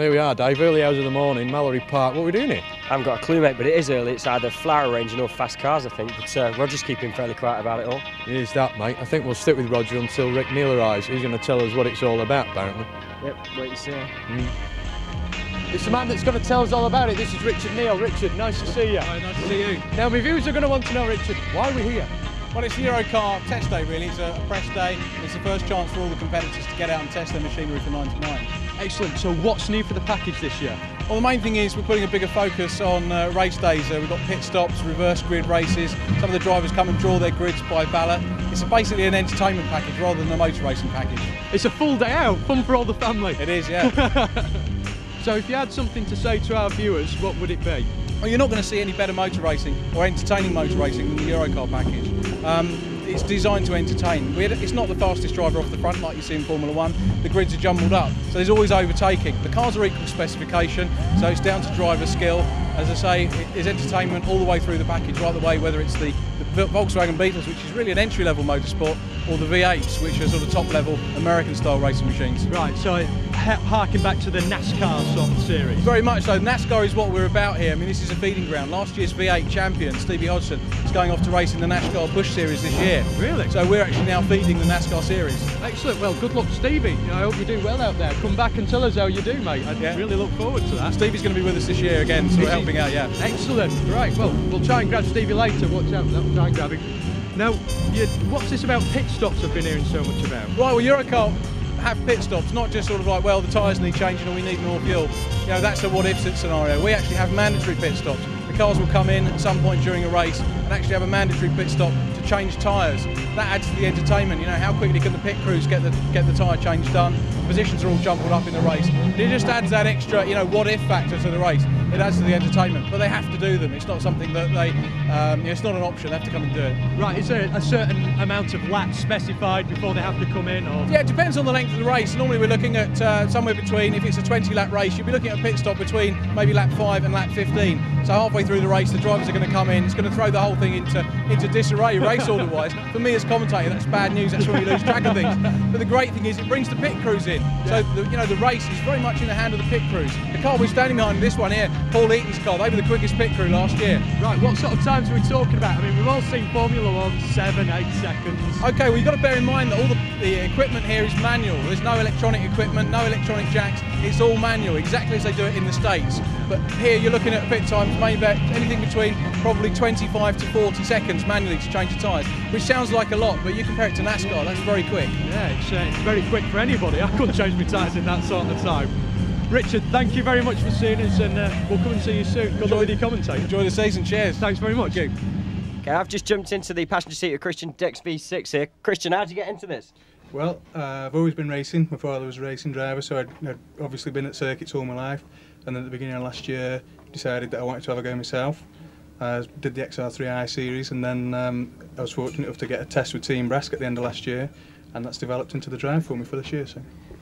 There we are, Dave, early hours of the morning, Mallory Park. What are we doing here? I haven't got a clue, mate, but it is early. It's either flower arranging or fast cars, I think. But Roger's keeping fairly quiet about it all. It is that, mate. I think we'll stick with Roger until Rick Neal arrives. He's going to tell us what it's all about, apparently. Yep, wait and see. It's the man that's going to tell us all about it. This is Richard Neal. Richard, nice to see you. Hi, nice to see you. Now, my viewers are going to want to know, Richard, why are we here? Well, it's the Eurocar test day, really. It's a press day. It's the first chance for all the competitors to get out and test their machinery for 99. Excellent. So what's new for the package this year? Well, the main thing is we're putting a bigger focus on race days. We've got pit stops, reverse grid races. Some of the drivers come and draw their grids by ballot. It's basically an entertainment package rather than a motor racing package. It's a full day out, fun for all the family. It is, yeah. So if you had something to say to our viewers, what would it be? Well, you're not going to see any better motor racing or entertaining motor racing than the Eurocar package. It's designed to entertain. It's not the fastest driver off the front like you see in Formula 1. The grids are jumbled up, so there's always overtaking. The cars are equal specification, so it's down to driver skill. As I say, it is entertainment all the way through the package, right the way, whether it's the Volkswagen Beetles, which is really an entry-level motorsport, or the V8s, which are sort of top-level American-style racing machines. Right, so harking back to the NASCAR sort of series. Very much so. NASCAR is what we're about here. I mean, this is a feeding ground. Last year's V8 champion, Stevie Hodgson, is going off to race in the NASCAR Busch Series this year. Really? So we're actually now feeding the NASCAR series. Excellent. Well, good luck, Stevie. I hope you do well out there. Come back and tell us how you do, mate. I really look forward to that. Stevie's going to be with us this year again, so we're helping out, yeah. Excellent. Right, well, we'll try and grab Stevie later. Watch out for that. We'll try and grab him. Now, what's this about pit stops I've been hearing so much about? Right, well, Eurocar have pit stops, not just sort of like, well, the tyres need changing or we need more fuel. You know, that's a what-if scenario. We actually have mandatory pit stops. The cars will come in at some point during a race and actually have a mandatory pit stop to change tyres. That adds to the entertainment. You know, how quickly can the pit crews get the tyre change done? The positions are all jumbled up in the race. It just adds that extra, you know, what-if factor to the race. It adds to the entertainment, but they have to do them. It's not something that they, it's not an option. They have to come and do it. Right, is there a certain amount of laps specified before they have to come in? Or? Yeah, it depends on the length of the race. Normally we're looking at somewhere between, if it's a 20-lap race, you'll be looking at a pit stop between maybe lap 5 and lap 15. So halfway through the race, the drivers are going to come in. It's going to throw the whole thing into disarray, race order-wise. For me as commentator, that's bad news. That's when we lose track of things. But the great thing is it brings the pit crews in. So the race is very much in the hand of the pit crews. The car we're standing behind, this one here, Paul Eaton's car, they were the quickest pit crew last year. Right, what sort of times are we talking about? I mean, we've all seen Formula 1, 7, 8 seconds. Okay, well, you've got to bear in mind that all the equipment here is manual. There's no electronic equipment, no electronic jacks. It's all manual, exactly as they do it in the States. But here you're looking at pit times, maybe anything between probably 25 to 40 seconds manually to change the tyres, which sounds like a lot, but you compare it to NASCAR, that's very quick. Yeah, it's very quick for anybody. I couldn't change my tyres in that sort of time. Richard, thank you very much for seeing us, and we'll come and see you soon. Good luck with your commentating. Enjoy the season, cheers. Thanks very much. Thank you. Okay, I've just jumped into the passenger seat of Christian Dex V6 here. Christian, how did you get into this? Well, I've always been racing. My father was a racing driver, so I'd obviously been at circuits all my life. And then at the beginning of last year, decided that I wanted to have a go myself. I did the XR3i series, and then I was fortunate enough to get a test with Team Brask at the end of last year, and that's developed into the drive for me for this year.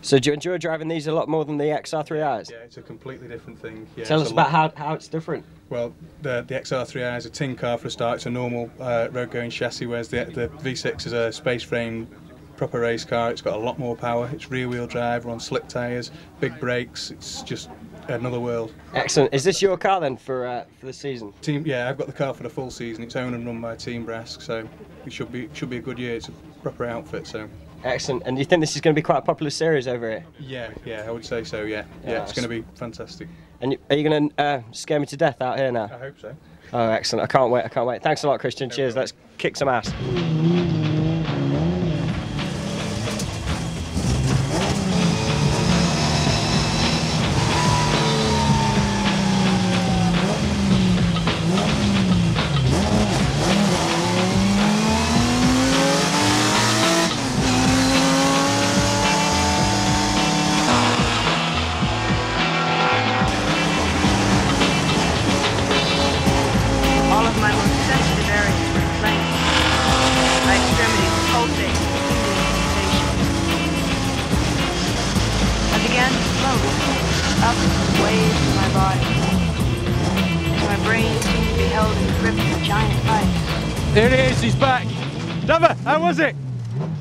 So do you enjoy driving these a lot more than the XR3is? Yeah, it's a completely different thing. Yeah, Tell us about how it's different. Well, the XR3i is a tin car for a start. It's a normal road-going chassis, whereas the V6 is a space-frame, proper race car. It's got a lot more power. It's rear-wheel drive, we're on slick tyres, big brakes. It's just another world. Excellent. Is this your car then for the season? Yeah, I've got the car for the full season. It's owned and run by Team Brask, so it should be a good year. It's a proper outfit, so. Excellent. And do you think this is going to be quite a popular series over here? Yeah, I would say so. Yeah, it's going to be fantastic. And are you going to scare me to death out here now? I hope so. Oh, excellent. I can't wait. Thanks a lot, Christian. Cheers. Let's kick some ass. Up waves in my body. My brain seemed to be held in the grip of a giant ice. There it is, he's back. Dava, how was it?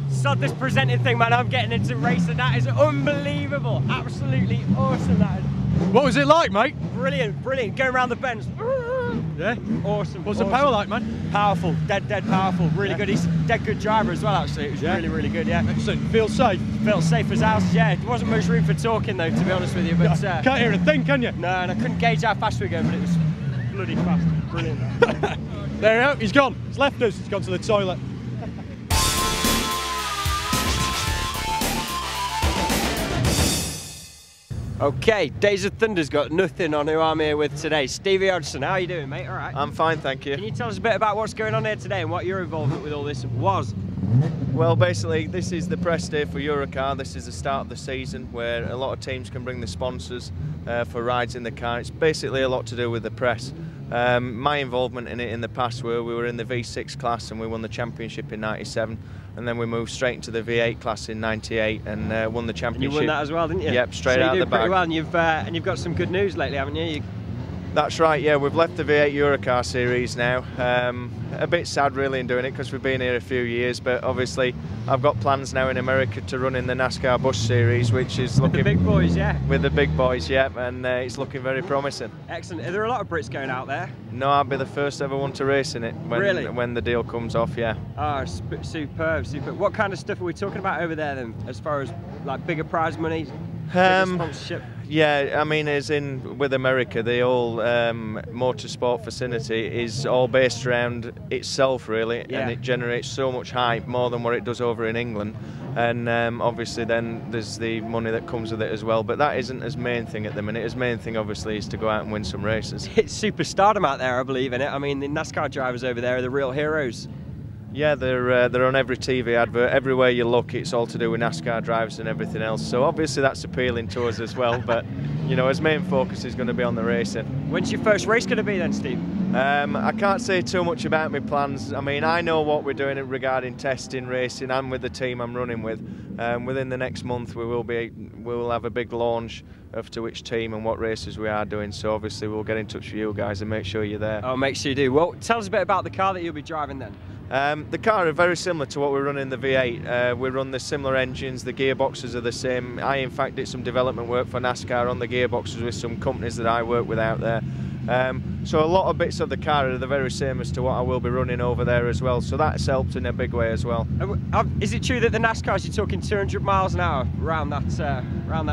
Sod this presenting thing, man. I'm getting into racing. That is unbelievable. Absolutely awesome, that is. What was it like, mate? Brilliant, brilliant. Going around the bends. Yeah? Awesome. What's the awesome. power like, man? Powerful, dead powerful. Really good. He's a dead good driver as well, actually. It was really good, yeah. Excellent. Feel safe? Felt safe as house, yeah. There wasn't much room for talking, though, to be honest with you. But Can't hear a thing, can you? no, and I couldn't gauge how fast we were going, but it was bloody fast. Brilliant. There you go. He's gone. He's left us. He's gone to the toilet. Okay, Days of Thunder's got nothing on who I'm here with today. Stevie Hodgson, how are you doing, mate? All right. I'm fine, thank you. Can you tell us a bit about what's going on here today and what your involvement with all this was? Well, basically, this is the press day for Eurocar. This is the start of the season where a lot of teams can bring the sponsors for rides in the car. It's basically a lot to do with the press. My involvement in it in the past we were in the V6 class and we won the championship in '97, and then we moved straight into the V8 class in '98 and won the championship. And you won that as well, didn't you? Yep, straight out of the bag. Pretty well, and you've got some good news lately, haven't you? That's right, yeah, we've left the V8 Eurocar series now. A bit sad really in doing it because we've been here a few years, but obviously I've got plans now in America to run in the NASCAR Bus Series, which is looking... With the big boys, yeah. With the big boys, yeah, and it's looking very promising. Excellent. Are there a lot of Brits going out there? No, I'll be the first ever one to race in it when the deal comes off, yeah. Oh, superb, superb. What kind of stuff are we talking about over there then, as far as like bigger prize money, bigger sponsorship? Yeah, I mean, as in with America, the whole motorsport vicinity is all based around itself, really, and it generates so much hype, more than what it does over in England. And obviously, then there's the money that comes with it as well. But that isn't his main thing at the minute. His main thing, obviously, is to go out and win some races. It's superstardom out there, I believe in it. I mean, the NASCAR drivers over there are the real heroes. Yeah, they're on every TV advert. Everywhere you look, it's all to do with NASCAR drivers and everything else. So obviously that's appealing to us as well. But you know, his main focus is going to be on the racing. When's your first race going to be then, Steve? I can't say too much about my plans. I mean, I know what we're doing regarding testing, racing, and with the team I'm running with. Within the next month, we will have a big launch of to which team and what races we are doing. So obviously we'll get in touch with you guys and make sure you're there. Oh, make sure you do. Well, tell us a bit about the car that you'll be driving then. The car are very similar to what we run in the V8. We run the similar engines, the gearboxes are the same. I in fact did some development work for NASCAR on the gearboxes with some companies that I work with out there. So a lot of bits of the car are the very same as to what I will be running over there as well. So that's helped in a big way as well. Is it true that the NASCARs, you're talking 200 miles an hour around that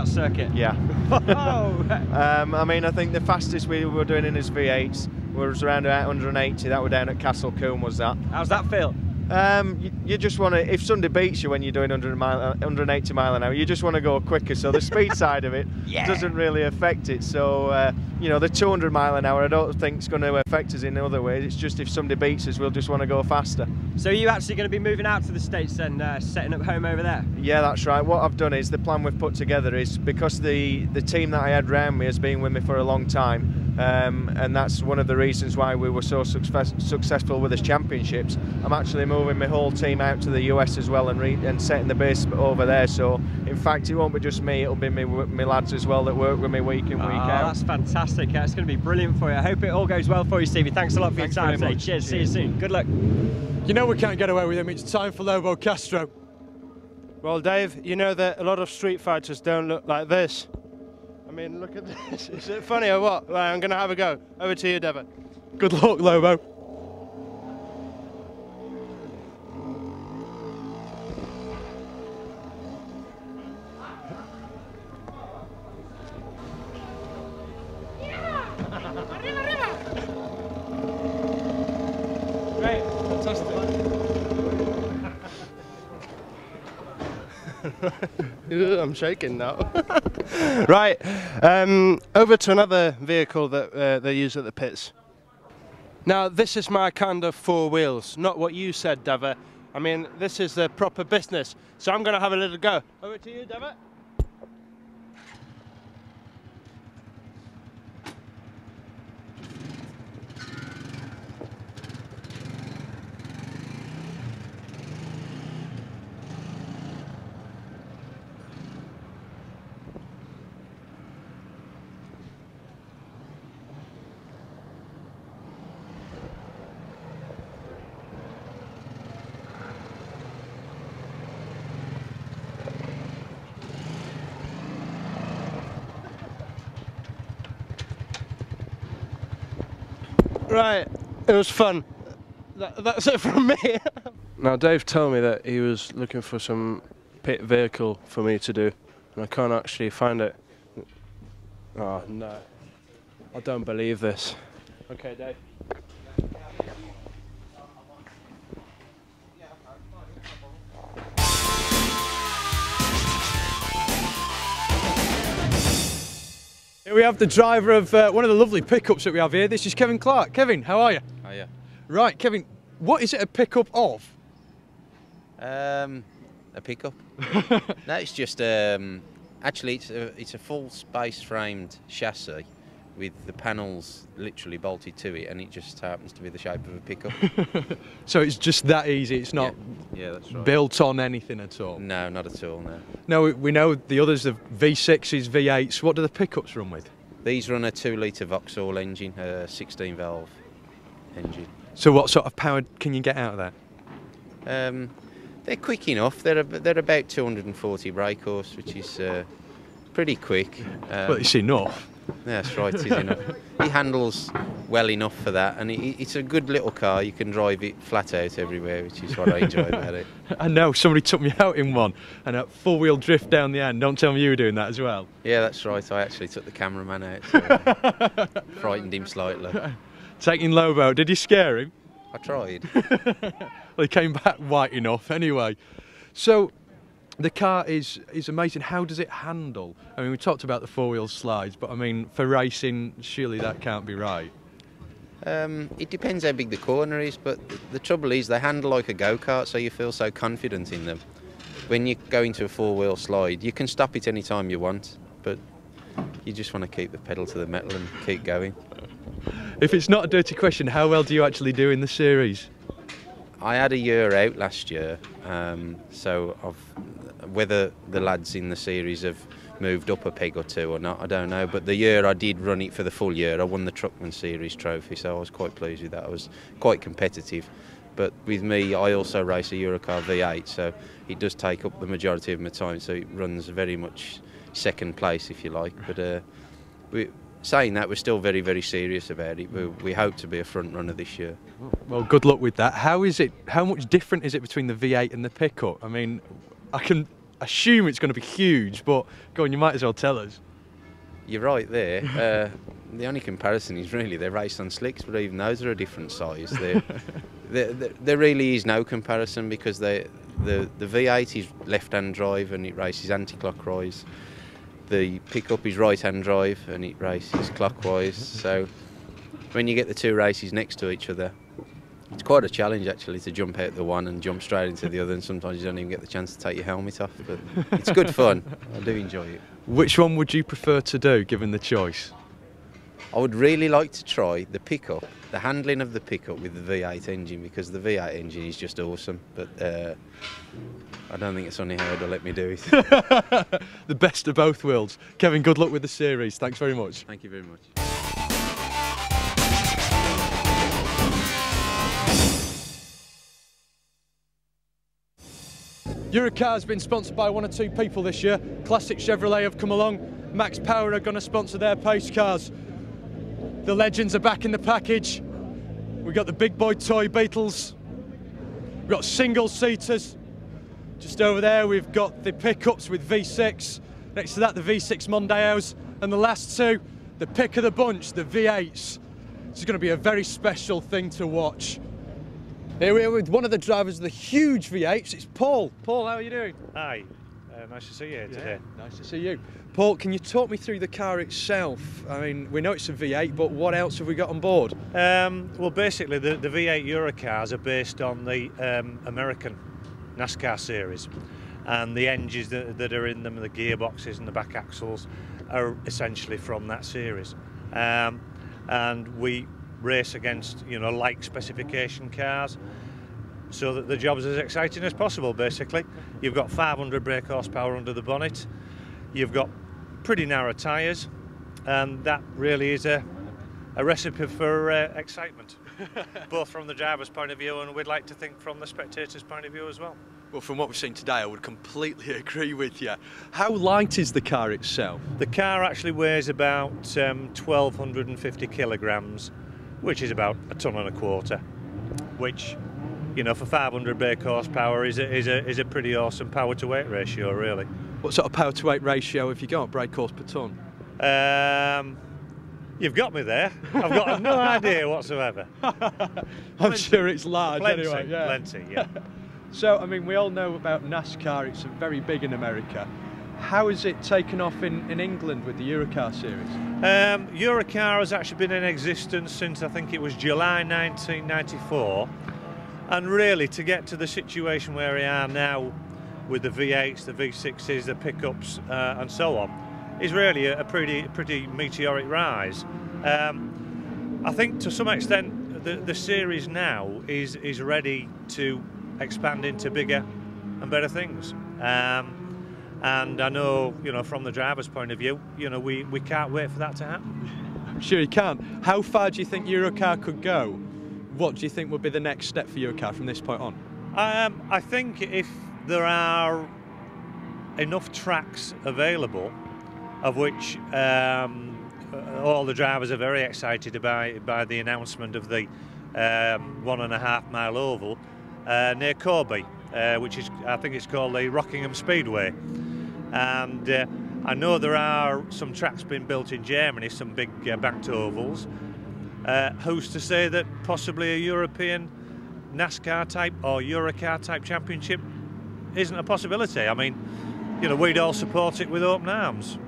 circuit? Yeah. I mean, I think the fastest we were doing in his V8s was around about 180. That were down at Castle Coombe, was that. How's that feel? You just want to, if somebody beats you when you're doing 180 mile an hour, you just want to go quicker. So the speed side of it doesn't really affect it. So you know, the 200 mile an hour, I don't think it's going to affect us in other ways. It's just if somebody beats us, we'll just want to go faster. So are you actually going to be moving out to the States and setting up home over there? Yeah, that's right. What I've done is, the plan we've put together is, because the team that I had around me has been with me for a long time, and that's one of the reasons why we were so successful with the championships. I'm actually moving my whole team out to the US as well and setting the base over there. So in fact, it won't be just me, it'll be my lads as well that work with me week in, week out. That's fantastic. It's going to be brilliant for you. I hope it all goes well for you, Stevie. Thanks a lot for your time today. Cheers. See you soon. Good luck. You know we can't get away with him. It's time for Lobo Castro. Well, Dave, you know that a lot of street fighters don't look like this. I mean, look at this. Is it funny or what? Right, I'm going to have a go. Over to you, Devon. Good luck, Lobo. Great, fantastic. I'm shaking now. Right, over to another vehicle that they use at the pits. Now, this is my kind of four wheels, not what you said, Dever. I mean, this is the proper business. So I'm going to have a little go. Over to you, Dever. Right, it was fun. That's it from me. Now Dave told me that he was looking for some pit vehicle for me to do, and I can't actually find it. Oh no, I don't believe this. Okay, Dave. Here we have the driver of one of the lovely pickups that we have here. This is Kevin Clark. Kevin, how are you? Hiya. Right, Kevin, what is it a pickup of? A pickup? No, it's just actually it's a full space framed chassis with the panels literally bolted to it, and it just happens to be the shape of a pickup. So it's just that easy. It's not yeah, that's right. built on anything at all. No, not at all. No. No, we know the others, the V6s, V8s. What do the pickups run with? These run a 2-litre Vauxhall engine, a 16-valve engine. So what sort of power can you get out of that? They're quick enough. They're about 240 brake horse, which is pretty quick. Well, it's enough. That's right, it is enough. It handles well enough for that, and it's a good little car. You can drive it flat out everywhere, which is what I enjoy about it. I know, somebody took me out in one, and a four-wheel drift down the end. Don't tell me you were doing that as well. Yeah, that's right. I actually took the cameraman out, so frightened him slightly. Taking Lobo, did you scare him? I tried. Well, he came back white enough anyway. So the car is amazing. How does it handle? I mean, we talked about the four-wheel slides, but I mean, for racing, surely that can't be right. It depends how big the corner is, but the trouble is they handle like a go-kart, so you feel so confident in them. When you go into a four-wheel slide, you can stop it any time you want, but you just want to keep the pedal to the metal and keep going. If it's not a dirty question, how well do you actually do in the series? I had a year out last year, so whether the lads in the series have moved up a peg or two or not, I don't know. But the year I did run it for the full year, I won the Truckman Series trophy, so I was quite pleased with that. I was quite competitive. But with me, I also race a Eurocar V8, so it does take up the majority of my time, so it runs very much second place, if you like. But saying that, we're still very, very serious about it. We hope to be a front runner this year. Well, good luck with that. How much different is it between the V8 and the pickup? I mean, I can assume it's going to be huge, but go on, you might as well tell us. You're right there. The only comparison is really they race on slicks, but even those are a different size. There really is no comparison, because the V8 is left-hand drive and it races anti-clockwise. The pickup is right-hand drive and it races clockwise. So when you get the two races next to each other, it's quite a challenge actually to jump out the one and jump straight into the other, and sometimes you don't even get the chance to take your helmet off, but it's good fun. I do enjoy it. Which one would you prefer to do, given the choice? I would really like to try the pickup, the handling of the pickup with the V8 engine, because the V8 engine is just awesome, but I don't think it's only how they'll let me do it. The best of both worlds. Kevin, good luck with the series. Thanks very much. Thank you very much. Eurocar has been sponsored by one or two people this year. Classic Chevrolet have come along. Max Power are going to sponsor their pace cars. The legends are back in the package. We've got the big boy toy Beetles. We've got single-seaters. Just over there we've got the pickups with V6. Next to that the V6 Mondeos. And the last two, the pick of the bunch, the V8s. This is going to be a very special thing to watch. Here we are with one of the drivers of the huge V8s. It's Paul. Paul, how are you doing? Hi, nice to see you today. Nice to see you. Paul, can you talk me through the car itself? I mean, we know it's a V8, but what else have we got on board? Well, basically, the V8 Eurocars are based on the American NASCAR series, and the engines that are in them, the gearboxes and the back axles, are essentially from that series. And we race against, like specification cars, so that the job's as exciting as possible. Basically, you've got 500 brake horsepower under the bonnet, you've got pretty narrow tyres, and that really is a recipe for excitement, both from the driver's point of view, and we'd like to think from the spectator's point of view as well. Well, from what we've seen today, I would completely agree with you. How light is the car itself? The car actually weighs about 1,250 kilograms, which is about 1.25 tons, which, you know, for 500 brake horsepower is a pretty awesome power to weight ratio, really. What sort of power to weight ratio have you got, brake horse per tonne? You've got me there. I've got no idea whatsoever. I'm sure it's large plenty, anyway. Yeah. Plenty, yeah. So, I mean, we all know about NASCAR. It's very big in America. How has it taken off in England with the Eurocar series? Eurocar has actually been in existence since I think it was July 1994, and really to get to the situation where we are now with the V8s, the V6s, the pickups and so on is really a pretty meteoric rise. I think to some extent the series now is ready to expand into bigger and better things. And I know, you know, from the driver's point of view, you know, we can't wait for that to happen. I'm sure you can't. How far do you think Eurocar could go? What do you think would be the next step for Eurocar from this point on? I think if there are enough tracks available, of which all the drivers are very excited by the announcement of the 1.5 mile oval near Corby, which is, I think it's called the Rockingham Speedway. And I know there are some tracks being built in Germany, some big banked ovals. Who's to say that possibly a European NASCAR type or Eurocar type championship isn't a possibility? I mean, you know, we'd all support it with open arms.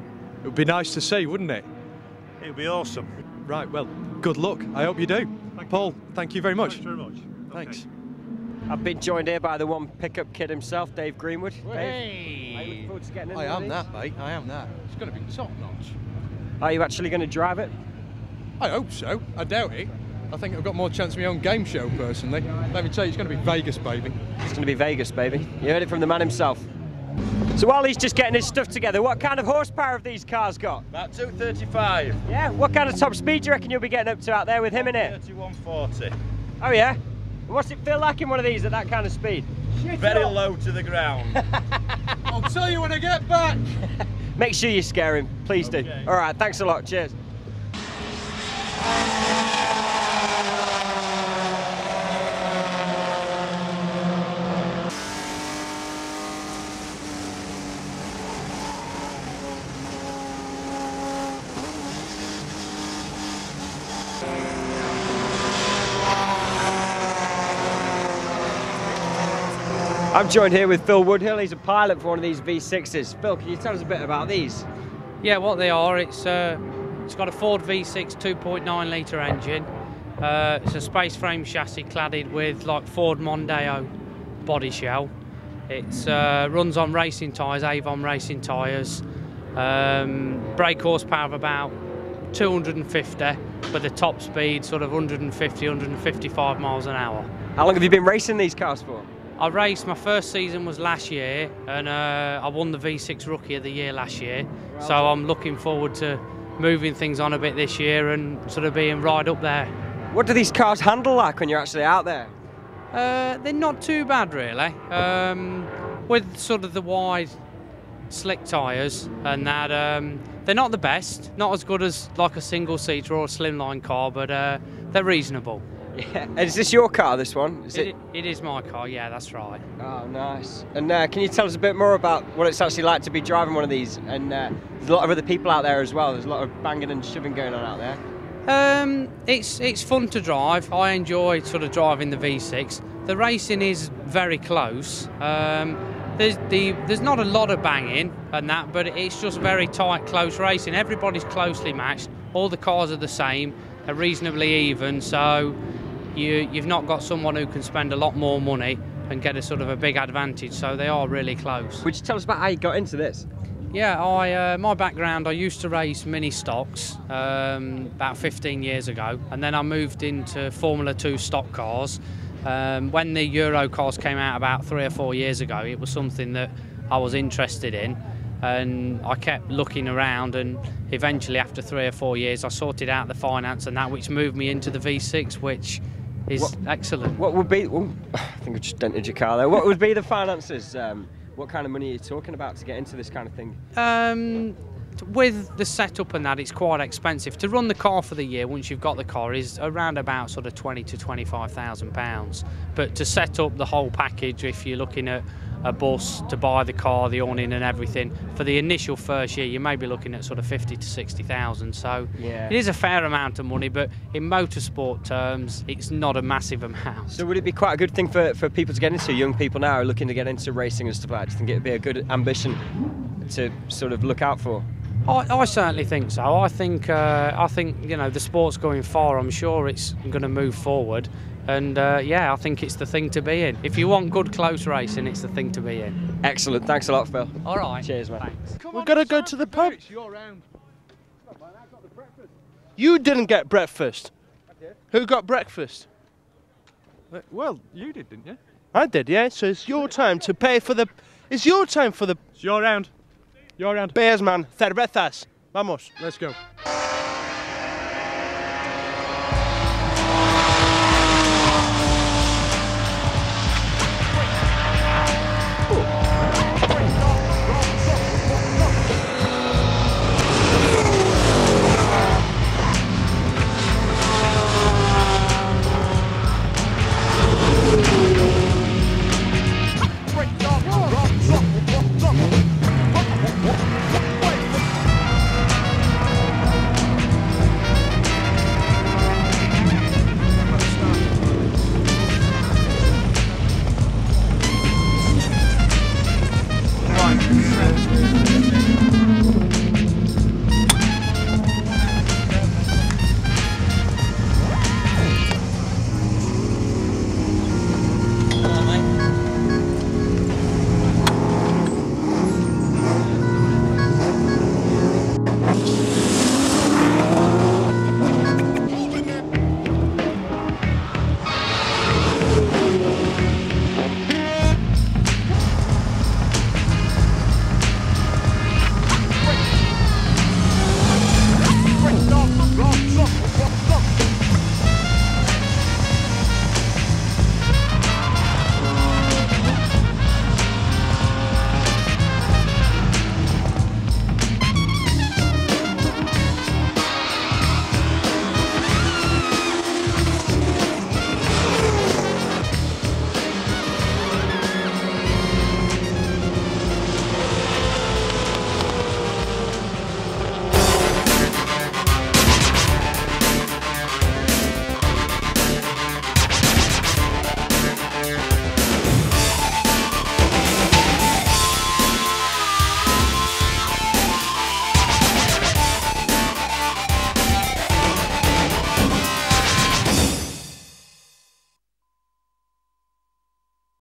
It would be nice to see, wouldn't it? It would be awesome. Right, well, good luck. I hope you do. Paul, thank you very much. Thanks very much. Thanks. Okay. I've been joined here by the one pickup kid himself, Dave Greenwood. Hey! Dave, are you looking forward to getting in I one of am these? that, mate. I am that. It's going to be top notch. Are you actually going to drive it? I hope so. I doubt it. I think I've got more chance of my own game show, personally. Let me tell you, it's going to be Vegas, baby. It's going to be Vegas, baby. You heard it from the man himself. So while he's just getting his stuff together, what kind of horsepower have these cars got? About 235. Yeah, what kind of top speed do you reckon you'll be getting up to out there with him in it? 140. Oh yeah? What's it feel like in one of these at that kind of speed? Very low to the ground. I'll tell you when I get back. Make sure you scare him, please do. All right, thanks a lot, cheers. I'm joined here with Phil Woodhill. He's a pilot for one of these V6s. Phil, can you tell us a bit about these? Yeah, what they are, it's got a Ford V6 2.9 litre engine. It's a space frame chassis cladded with like Ford Mondeo body shell. It runs on racing tyres, Avon racing tyres. Brake horsepower of about 250, but the top speed sort of 150, 155 miles an hour. How long have you been racing these cars for? I raced, my first season was last year, and I won the V6 Rookie of the Year last year. So I'm looking forward to moving things on a bit this year and sort of being right up there. What do these cars handle like when you're actually out there? They're not too bad really. With sort of the wide slick tyres and that, they're not the best, not as good as like a single-seater or a slimline car, but they're reasonable. Yeah. Is this your car, this one? It is my car, yeah, that's right. Oh, nice. And can you tell us a bit more about what it's actually like to be driving one of these? And there's a lot of other people out there as well. There's a lot of banging and shoving going on out there. It's fun to drive. I enjoy sort of driving the V6. The racing is very close. There's not a lot of banging and that, but it's just very tight, close racing. Everybody's closely matched. All the cars are the same. They're reasonably even, so you've not got someone who can spend a lot more money and get a sort of a big advantage, so they are really close. Would you tell us about how you got into this? Yeah, my background, I used to race mini stocks about 15 years ago, and then I moved into Formula 2 stock cars. When the Euro cars came out about 3 or 4 years ago, it was something that I was interested in, and I kept looking around, and eventually after 3 or 4 years I sorted out the finance and that, which moved me into the V6, which is excellent. What would be, I think I just dented your car there. What would be the finances? What kind of money are you talking about to get into this kind of thing? with the setup and that, it's quite expensive. To run the car for the year, once you've got the car, is around about sort of £20,000 to £25,000. But to set up the whole package, if you're looking at a bus, to buy the car, the awning and everything, for the initial first year, you may be looking at sort of 50 to 60,000. So yeah, it is a fair amount of money, but in motorsport terms, it's not a massive amount. So would it be quite a good thing for people to get into, young people now who are looking to get into racing and stuff like that? Do you think it'd be a good ambition to sort of look out for? I certainly think so. I think you know, the sport's going far. I'm sure it's going to move forward, and yeah, I think it's the thing to be in. If you want good close racing, it's the thing to be in. Excellent. Thanks a lot, Phil. All right. Cheers, man. Thanks. We've got to go to the pub. You didn't get breakfast. I did. Who got breakfast? Well, you did, didn't you? I did, yeah. So it's your time to pay for the. It's your time for the. It's your round. Your round. Beers, man. Cervezas. Vamos. Let's go.